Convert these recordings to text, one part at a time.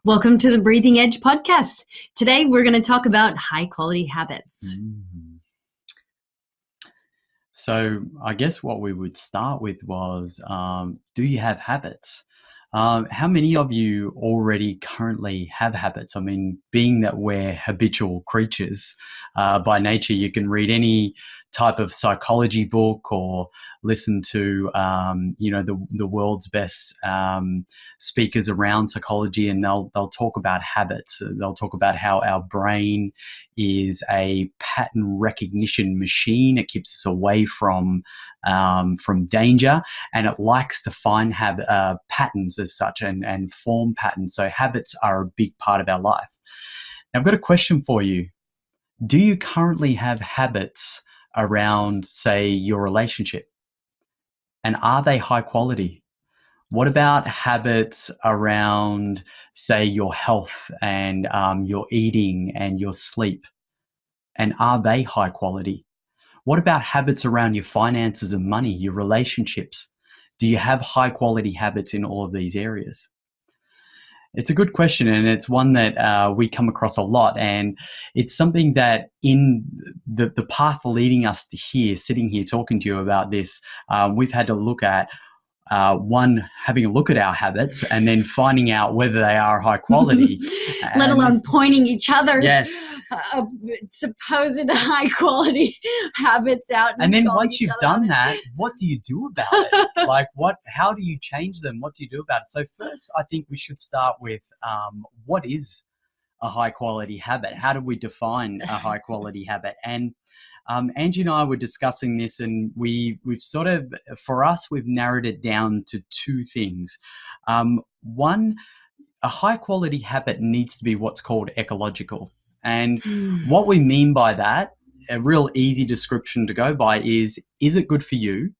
Welcome to the Breathing Edge podcast. Today, we're going to talk about high-quality habits. So I guess what we would start with was, do you have habits? How many of you already currently have habits? I mean, being that we're habitual creatures by nature, you can read any type of psychology book or listen to, the world's best speakers around psychology, and they'll talk about habits. They'll talk about how our brain is a pattern recognition machine. It keeps us away from danger, and it likes to find patterns as such and form patterns. So habits are a big part of our life. Now, I've got a question for you. Do you currently have habits around, say, your relationship? And are they high quality? What about habits around, say, your health and your eating and your sleep? And are they high quality? What about habits around your finances and money, your relationships? Do you have high quality habits in all of these areas? It's a good question, and it's one that we come across a lot, and it's something that in the path leading us to here, sitting here talking to you about this, we've had to look at having a look at our habits and then finding out whether they are high quality. Let alone pointing each other's supposed high quality habits out. And then once you've done that, what do you do about it? How do you change them? What do you do about it? So first, I think we should start with what is a high quality habit? How do we define a high quality habit? And Angie and I were discussing this, and we've sort of, for us, we've narrowed it down to two things. One, a high quality habit needs to be what's called ecological. And what we mean by that, a real easy description to go by is it good for you?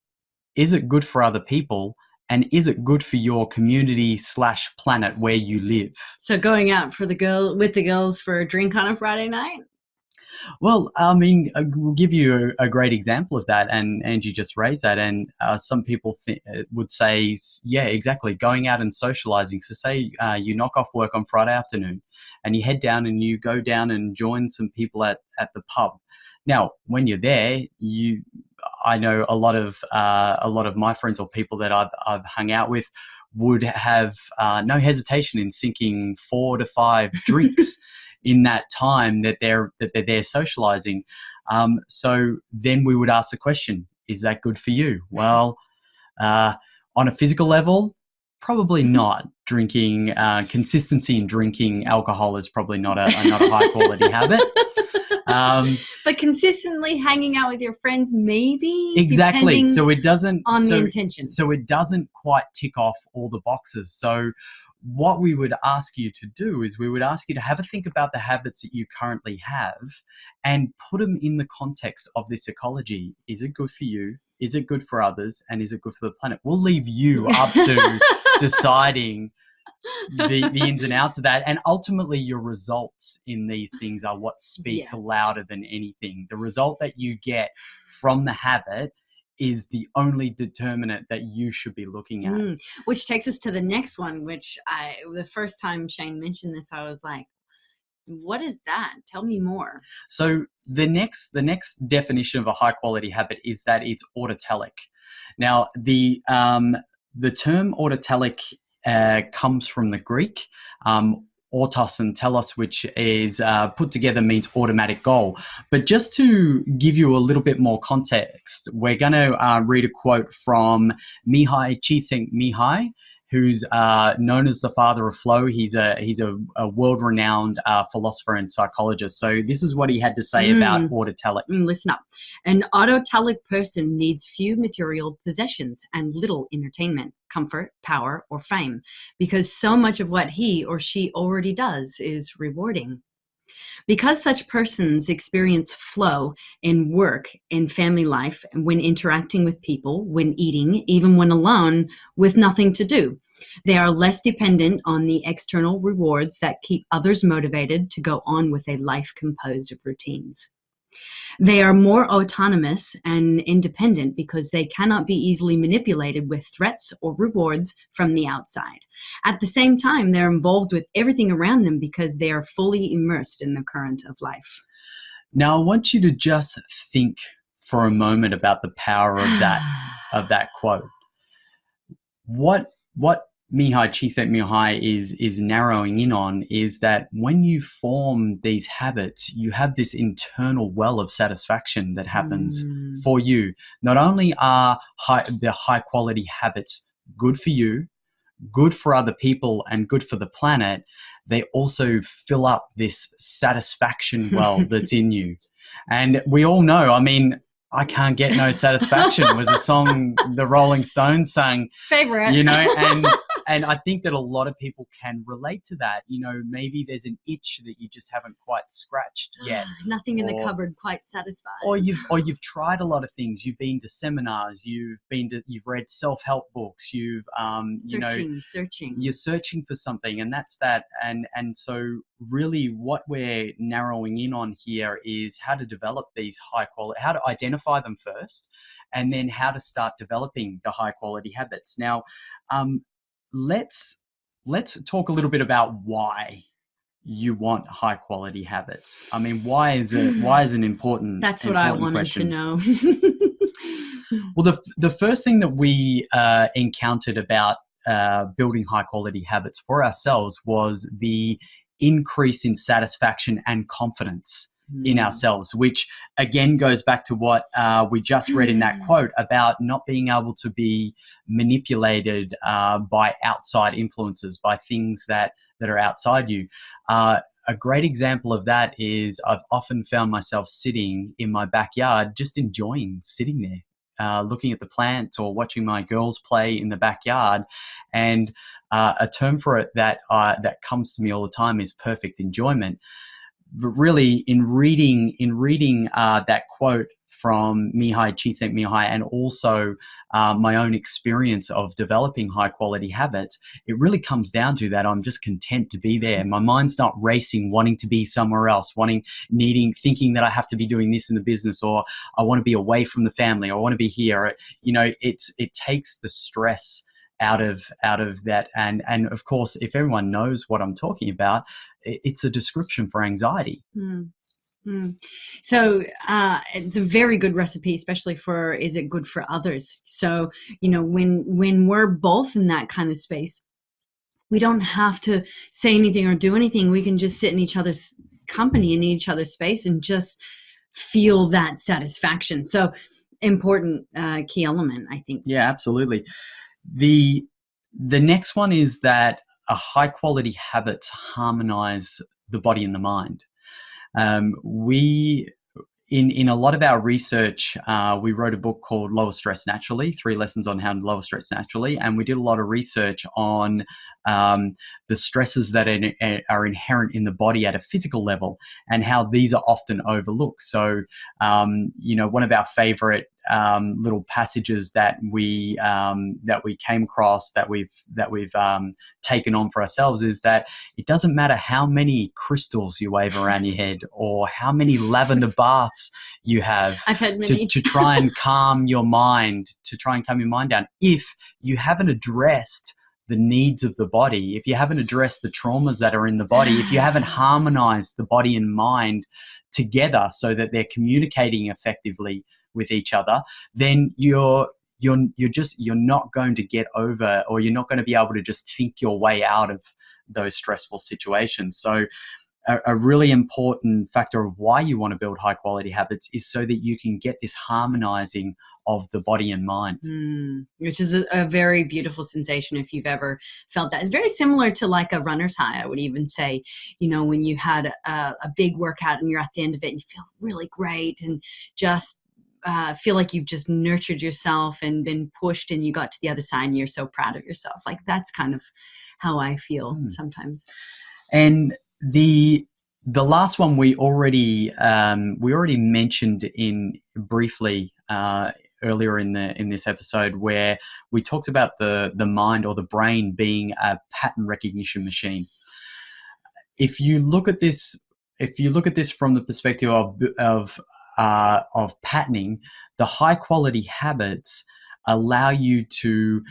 Is it good for other people? And is it good for your community / planet where you live? So going out with the girls for a drink on a Friday night? Well, I mean, we'll give you a great example of that, and Angie just raised that, and some people would say, yeah, exactly, going out and socializing. So say you knock off work on Friday afternoon and you head down and you go down and join some people at the pub. Now, when you're there, I know a lot of my friends or people that I've hung out with would have no hesitation in sinking 4 to 5 drinks in that time that they're there socializing. So then we would ask the question, is that good for you? Well, on a physical level, probably not. Drinking, consistency in drinking alcohol is probably not a high quality habit. But consistently hanging out with your friends, maybe. Exactly. So it doesn't the intention. So it doesn't quite tick off all the boxes. So what we would ask you to do is we would ask you to have a think about the habits that you currently have and put them in the context of this ecology. Is it good for you? Is it good for others? And is it good for the planet? We'll leave you up to deciding the ins and outs of that. And ultimately, your results in these things are what speaks louder than anything. The result that you get from the habit is the only determinant that you should be looking at. Which takes us to the next one, which the first time Shane mentioned this, I was like, what is that? Tell me more. So the next definition of a high quality habit is that it's autotelic. Now, the term autotelic comes from the Greek, autos and telos, which is put together means automatic goal. But just to give you a little bit more context, we're going to read a quote from Mihai Csikszentmihalyi, who's known as the father of flow. He's a world-renowned philosopher and psychologist. So this is what he had to say about Autotelic. Listen up. An autotelic person needs few material possessions and little entertainment, comfort, power, or fame, because so much of what he or she already does is rewarding. Because such persons experience flow in work, in family life, when interacting with people, when eating, even when alone, with nothing to do, they are less dependent on the external rewards that keep others motivated to go on with a life composed of routines. They are more autonomous and independent because they cannot be easily manipulated with threats or rewards from the outside. At the same time, they're involved with everything around them because they are fully immersed in the current of life. Now, I want you to just think for a moment about the power of that quote. What Mihai Csikszentmihalyi is narrowing in on is that when you form these habits, you have this internal well of satisfaction that happens for you. Not only are the high quality habits good for you, good for other people, and good for the planet, they also fill up this satisfaction well that's in you. And we all know, I mean, I can't get no satisfaction was a song the Rolling Stones sang. Favorite. You know, and I think that a lot of people can relate to that. You know, maybe there's an itch that you just haven't quite scratched yet. Nothing in the cupboard quite satisfies. Or you've tried a lot of things. You've been to seminars. You've read self-help books. You've searching. You're searching for something, and that's that. And so really, what we're narrowing in on here is how to develop these high quality, how to identify them first, and then how to start developing the high quality habits. Now, let's talk a little bit about why you want high quality habits. I mean, why is an important That's what I wanted question. to know. Well, the first thing that we encountered about building high quality habits for ourselves was the increase in satisfaction and confidence in ourselves, which again goes back to what we just read in that quote about not being able to be manipulated by outside influences, by things that are outside you. A great example of that is I've often found myself sitting in my backyard, just enjoying sitting there, looking at the plants or watching my girls play in the backyard. And a term for it that comes to me all the time is perfect enjoyment. But really, in reading that quote from Mihai Csikszentmihalyi and also my own experience of developing high quality habits, it really comes down to that I'm just content to be there. My mind's not racing, wanting to be somewhere else, thinking that I have to be doing this in the business, or I want to be away from the family, or I want to be here. You know, it takes the stress out of that. And of course, if everyone knows what I'm talking about, it's a description for anxiety. So it's a very good recipe, especially for, is it good for others? So, you know, when we're both in that kind of space, we don't have to say anything or do anything. We can just sit in each other's company, in each other's space, and just feel that satisfaction. So important key element, I think. Yeah, absolutely. The next one is that a high quality habits harmonize the body and the mind. We in a lot of our research, we wrote a book called Lower Stress Naturally, 3 Lessons on How to Lower Stress Naturally. And we did a lot of research on the stresses that are inherent in the body at a physical level and how these are often overlooked. So, you know, one of our favorite little passages that we came across, that we've taken on for ourselves, is that it doesn't matter how many crystals you wave around your head or how many lavender baths you have. I've had many. to try and calm your mind, down. If you haven't addressed the needs of the body, if you haven't addressed the traumas that are in the body, if you haven't harmonized the body and mind together so that they're communicating effectively with each other, then you're not going to get over, or you're not going to be able to just think your way out of those stressful situations. So a really important factor of why you want to build high quality habits is so that you can get this harmonizing of the body and mind. Which is a very beautiful sensation if you've ever felt that. Very similar to like a runner's high, I would even say, you know, when you had a big workout and you're at the end of it and you feel really great and just feel like you've just nurtured yourself and been pushed and you got to the other side and you're so proud of yourself. Like that's kind of how I feel sometimes. And the last one we already mentioned in briefly earlier in this episode, where we talked about the mind or the brain being a pattern recognition machine. If you look at this from the perspective of patterning, the high quality habits allow you to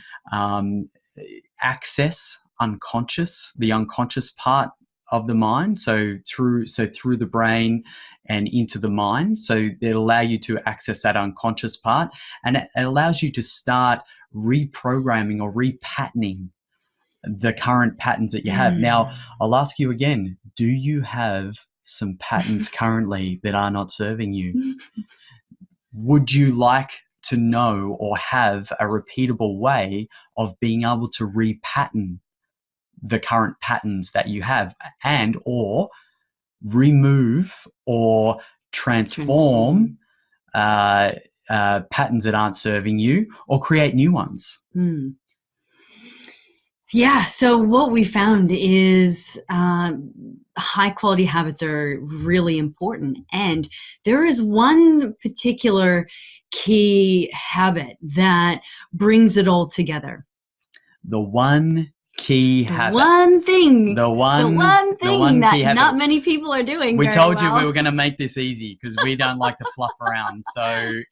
access the unconscious part of the mind. So through the brain and into the mind. So it allow you to access that unconscious part, and it allows you to start reprogramming or repatterning the current patterns that you have. Now, I'll ask you again, do you have some patterns currently that are not serving you? Would you like to know or have a repeatable way of being able to repattern the current patterns that you have, and or remove or transform patterns that aren't serving you, or create new ones? Yeah, so what we found is high quality habits are really important. And there is one particular key habit that brings it all together. The one key habit. One thing. The one that key habit. Not many people are doing. We told you we were going to make this easy because we don't like to fluff around. So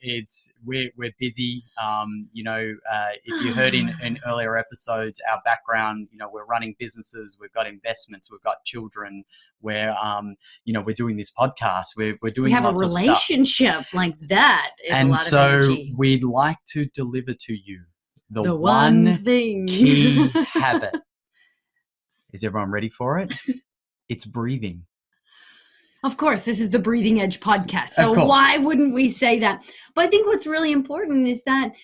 we're busy. If you heard in earlier episodes, our background, we're running businesses, we've got investments, we've got children, we're doing this podcast, we're doing we have lots a relationship of stuff. Like that is and a lot so of energy. We'd like to deliver to you the one thing. Key habit. Is everyone ready for it? It's breathing. Of course, this is the Breathing Edge podcast. So why wouldn't we say that? But I think what's really important is that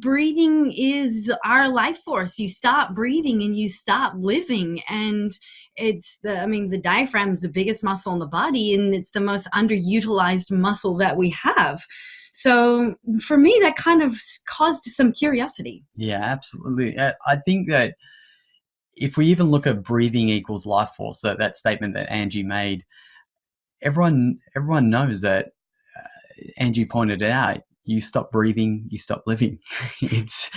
breathing is our life force. You stop breathing and you stop living. And it's the diaphragm is the biggest muscle in the body, and it's the most underutilized muscle that we have. So for me, that kind of caused some curiosity. Yeah, absolutely. I think that if we even look at breathing equals life force, that statement that Angie made, everyone knows that. Angie pointed it out. You stop breathing, you stop living. It's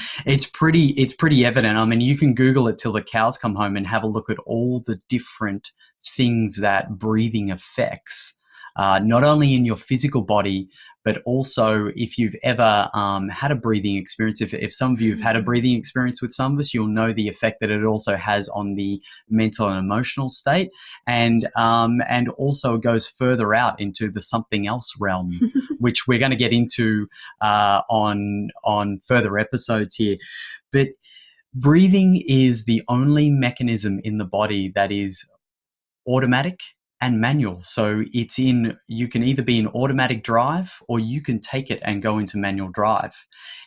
pretty evident. I mean, you can Google it till the cows come home and have a look at all the different things that breathing affects, not only in your physical body, but also if you've ever had a breathing experience. If some of you have had a breathing experience with some of us, you'll know the effect that it also has on the mental and emotional state, and also goes further out into the something else realm, which we're going to get into on further episodes here. But breathing is the only mechanism in the body that is automatic and manual. So you can either be in automatic drive or you can take it and go into manual drive.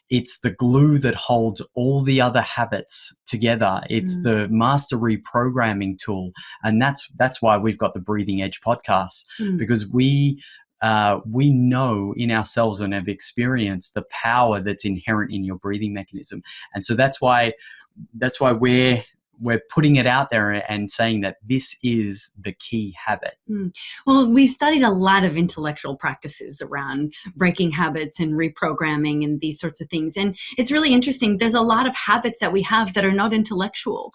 It's the glue that holds all the other habits together. It's the master reprogramming tool. And that's why we've got the Breathing Edge podcast, because we know in ourselves and have experienced the power that's inherent in your breathing mechanism. And so that's why we're putting it out there and saying that this is the key habit. Well, we've studied a lot of intellectual practices around breaking habits and reprogramming and these sorts of things. And it's really interesting. There's a lot of habits that we have that are not intellectual.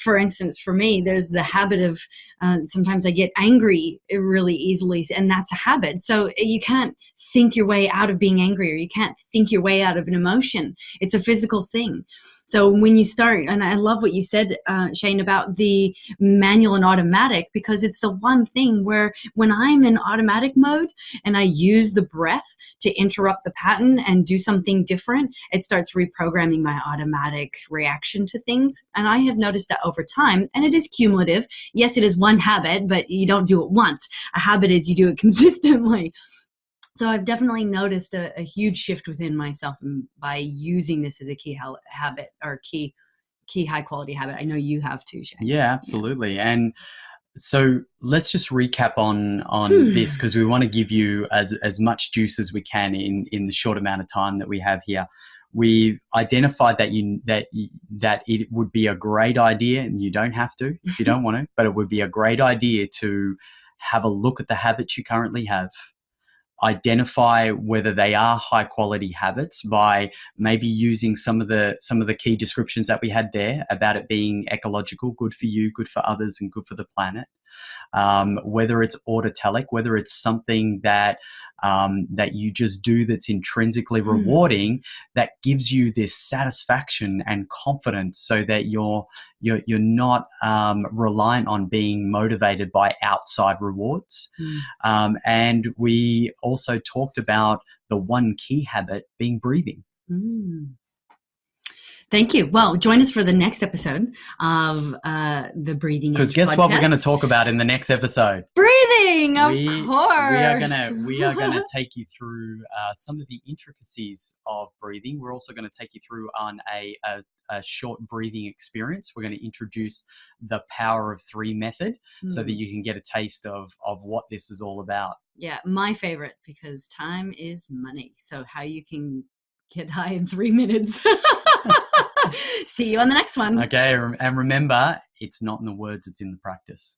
For instance, for me, there's the habit of sometimes I get angry really easily, and that's a habit. So you can't think your way out of being angry, or you can't think your way out of an emotion. It's a physical thing. So when you start, and I love what you said, Shane, about the manual and automatic, because it's the one thing where when I'm in automatic mode and I use the breath to interrupt the pattern and do something different, it starts reprogramming my automatic reaction to things. And I have noticed that over time, and it is cumulative. Yes, it is one habit, but you don't do it once. A habit is you do it consistently. So I've definitely noticed a huge shift within myself by using this as a key habit, or key high quality habit. I know you have too, Shane. Yeah, absolutely. Yeah. And so let's just recap on this, because we want to give you as much juice as we can in the short amount of time that we have here. We've identified that it would be a great idea, and you don't have to if you don't want to, but it would be a great idea to have a look at the habits you currently have. Identify whether they are high quality habits by maybe using some of the key descriptions that we had there about it being ecological, good for you, good for others, and good for the planet. whether it's autotelic, whether it's something that that you just do that's intrinsically rewarding, that gives you this satisfaction and confidence, so that you're not reliant on being motivated by outside rewards. And we also talked about the one key habit being breathing. Thank you. Well, join us for the next episode of the Breathing Edge Because guess podcast. what we're going to talk about in the next episode? Breathing, of course. We are gonna take you through some of the intricacies of breathing. We're also going to take you through on a short breathing experience. We're going to introduce the Power of 3 method, so that you can get a taste of what this is all about. Yeah, my favorite, because time is money. So how you can get high in 3 minutes. See you on the next one. Okay, and remember, it's not in the words, it's in the practice.